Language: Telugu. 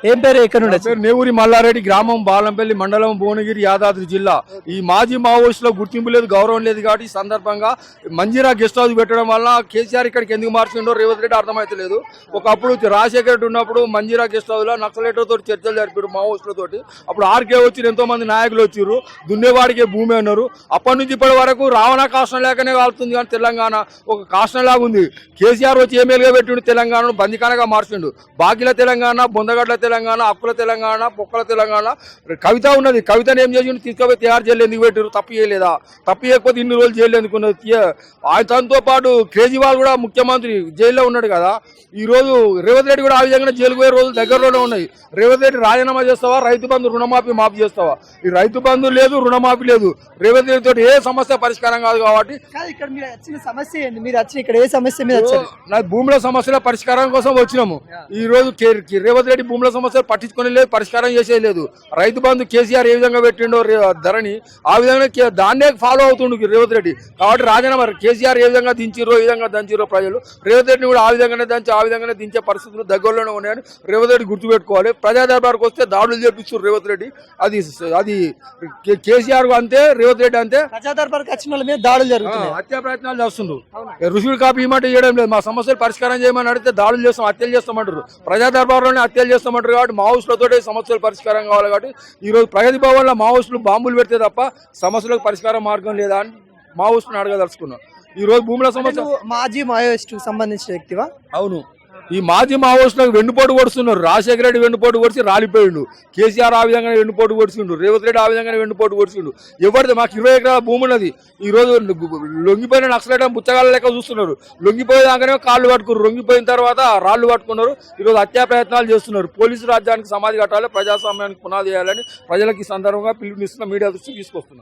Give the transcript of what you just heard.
ఏం పేరు ఎక్కడ నుండి పేరు నేవూరి మల్లారెడ్డి, గ్రామం బాలంపల్లి, మండలం భువనగిరి, యాదాద్రి జిల్లా. ఈ మాజీ మావోయిస్టులో గుర్తింపు లేదు, గౌరవం లేదు కాబట్టి ఈ సందర్భంగా మంజీరా గెస్ట్ హౌస్ పెట్టడం వల్ల కేసీఆర్ ఇక్కడికి ఎందుకు మార్చిండో రేవంత్ రెడ్డి అర్థమైతలేదు. ఒకప్పుడు రాజశేఖర రెడ్డి ఉన్నప్పుడు మంజీరా గెస్ట్ హౌస్ లో నక్సలైట్లతో చర్చలు జరిపారు మావోయిస్టులతోటి. అప్పుడు ఆర్కే వచ్చి ఎంతో మంది నాయకులు వచ్చారు, దున్నేవాడికే భూమి అన్నారు. అప్పటి నుంచి ఇప్పటి వరకు రావణ కాష్టం లేకనే కాలుతుంది కానీ తెలంగాణ ఒక కాష్టం లాగా ఉంది. కేసీఆర్ వచ్చి ఏమేలుగా పెట్టిండు, తెలంగాణను బందికానగా మార్చిండు. బాకీల తెలంగాణ, బొందగడ్ల తెలంగాణ, అప్పుల తెలంగాణ, పొక్కల తెలంగాణ. కవిత ఉన్నది, కవితను ఏం చేసి తీసుకుపోయి తయారు జైలు ఎందుకు పెట్టారు? తప్పు చేయలేదా? తప్పు చేయకపోతే ఇన్ని రోజులు జైలు ఎందుకున్నది? ఆయనతో పాటు కేజ్రీవాల్ కూడా ముఖ్యమంత్రి జైల్లో ఉన్నాడు కదా. ఈ రోజు రేవంత్ రెడ్డి కూడా ఆ విధంగా జైలుకు పోయే రోజులు దగ్గరలోనే ఉన్నాయి. రేవంత్ రెడ్డి రాజీనామా చేస్తావా? రైతు బంధు రుణమాఫీ చేస్తావా? ఈ రైతు బంధు లేదు, రుణమాఫీ లేదు. రేవంత్ రెడ్డి తోటి ఏ సమస్య పరిష్కారం కాదు కాబట్టి ఇక్కడ మీరు వచ్చిన సమస్య ఏంది? మీరు వచ్చి ఇక్కడ ఏ సమస్య మీద వచ్చారు? నా భూముల సమస్యల పరిష్కారం కోసం వచ్చినాము. ఈ రోజు రేవంత్ రెడ్డి భూముల సమస్యలు పట్టించుకునే లేదు, పరిష్కారం చేసేది లేదు. రైతు బంధు కేసీఆర్ ఏ విధంగా పెట్టిండో ధరని ఆ విధంగా దాన్నే ఫాలో అవుతుండు రేవంత్ రెడ్డి. కాబట్టి రాజీనామా కేసీఆర్ ఏ విధంగా దించిరో, ఏ విధంగా దంచిరో ప్రజలు రేవంత్ రెడ్డిని కూడా ఆ విధంగానే దంచి ఆ విధంగానే దించే పరిస్థితులు దగ్గరలోనే ఉన్నాయని రేవంత్ రెడ్డి గుర్తుపెట్టుకోవాలి. ప్రజా దర్బార్కి వస్తే దాడులు చేపిస్తారు రేవంత్ రెడ్డి. అది కేసీఆర్ అంతే, రేవంత్ రెడ్డి అంతే. ప్రజా దర్బార్కి వచ్చిన వాళ్ళ మీద దాడులు జరుగుతున్నాయి, హత్యా ప్రయత్నాలు చేస్తుండ్రు. రుజువులు కాపీ ఇవ్వమంటే చేయడం లేదు. మా సమస్యలు పరిష్కారం చేయమని అడిగితే దాడులు చేస్తాం, హత్యలు చేస్తామంటారు. ప్రజా దర్బార్లోనే హత్యలు చేస్తామంటారు. కాబట్టి మావోయిస్టులతో సమస్యలు పరిష్కారం కావాలి. కాబట్టి ఈ రోజు ప్రగతి భవన్ లో మావోయిస్టులు బాంబులు పెడితే తప్ప సమస్యలకు పరిష్కార మార్గం లేదా అని మావోయిస్టులను అడగదలుచుకున్నాం. ఈ రోజు భూముల సమస్య. మాజీ మావోయిస్టు సంబంధించిన వ్యక్తివా? అవును. ఈ మాజీ మావోయిస్టులకు వెన్నుపోటు కొడుతున్నారు. రాజశేఖర రెడ్డి వెన్నుపోటు కొడిచి రాలిపోయిండు. కేసీఆర్ ఆ విధంగానే వెన్నుపోటు కొడిచిండు. రేవంత్ రెడ్డి ఆ విధంగానే వెన్నుపోటు కొడిచిండు. ఎవరిది? మాకు 20 ఎకరాల భూమి ఉన్నది. ఈ రోజు లొంగిపోయిన నక్సలైట్ పుచ్చగాళ్ళ లెక్క చూస్తున్నారు. లొంగిపోయేదాకానే కాళ్ళు పట్టుకున్నారు, లొంగిపోయిన తర్వాత రాళ్లు పట్టుకున్నారు. ఈ రోజు హత్యా ప్రయత్నాలు చేస్తున్నారు. పోలీసు రాజ్యానికి సమాధి కట్టాలి, ప్రజాస్వామ్యానికి పునాది చేయాలని ప్రజలకు ఈ సందర్భంగా పిలుపునిస్తున్న మీడియా దృష్టికి తీసుకొస్తున్నారు.